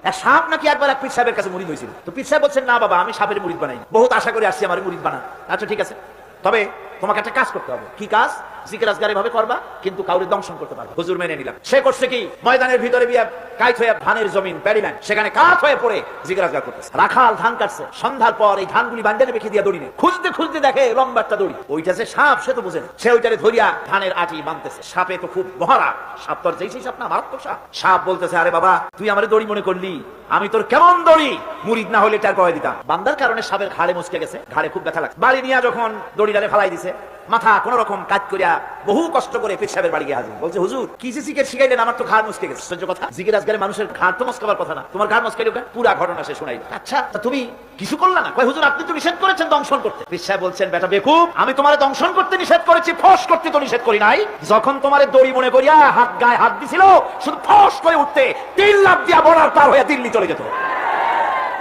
এক সাপ নাকি একবার এক পীর সাহেবের কাছে মুরিদ হয়েছিল। তো পীর সাহেব বলছেন, না বাবা, আমি সাপের মুরিদ বানাই, বহুত আশা করে আসছি আমার মুরিদ বানা। আচ্ছা ঠিক আছে, তবে তোমাকে একটা কাজ করতে হবে। কি কাজ? জিকির আজগার এভাবে করবা, কিন্তু কাউরে দংশন করতে পারবা। হুজুর মেনে নিলাম। সে করছে কি, ময়দানের ভিতরে বিয়া কাইত হয়ে ধানের জমিন প্যাডিল্যান্ড, সেখানে কাঠ হয়ে পড়ে জিকির আজগার করতেছে। রাখাল ধান কাটছে, সন্ধ্যার পর এই ধানগুলি বান্ডেলে রেখে দিয়া দড়ি নেই, খুঁজতে খুঁজতে দেখে লম্বা একটা দড়ি, ওইটা যে সাপ সে তো বুঝে না। সে ওইটারে ধরিয়া ধানের আটি বাঁধতেছে। সাপে তো খুব মহারা, সাপ তোর যেই সাপ না, মারাত্মক সাপ। সাপ বলতেছে, আরে বাবা, তুই আমার দড়ি মনে করলি, আমি তোর কেমন দড়ি, মুরিদ না হলে টার কয়ে দিতাম। বান্দার কারণে সাপের ঘাড়ে মুচকে গেছে, ঘাড়ে খুব ব্যথা লাগছে। বাড়ি নিয়ে যখন দড়িটারে ফালাই দিছে, মাথা কোন রকম কাজ করিয়া বহু কষ্ট করে পীর সাহেবের বাড়ি গিয়ে হাজির। বলছে, হুজুর কি জিকির শিখাইলেন, আমার তো ঘাড় মুচকে গেছে। সহ্য কথা, জিকির আজগারে মানুষের ঘাড় তো মস্কাবার কথা না, তোমার ঘাড় মস্কাইলো কেন? পুরা ঘটনা সে শোনাই। আচ্ছা তা তুমি কিছু করলা না? কয়, হুজুর আপনি তো নিষেধ করেছেন দংশন করতে। পীর সাহেব বলছেন, বেটা বেকুব, আমি তোমারে দংশন করতে নিষেধ করেছি, ফস করতে তো নিষেধ করি নাই। যখন তোমারে দড়ি মনে করিয়া হাত গায়ে হাত দিছিল, শুধু ফস করে উঠতে 3 লাফ দিয়া বর্ডার পার হইয়া দিল্লি চলে যেত।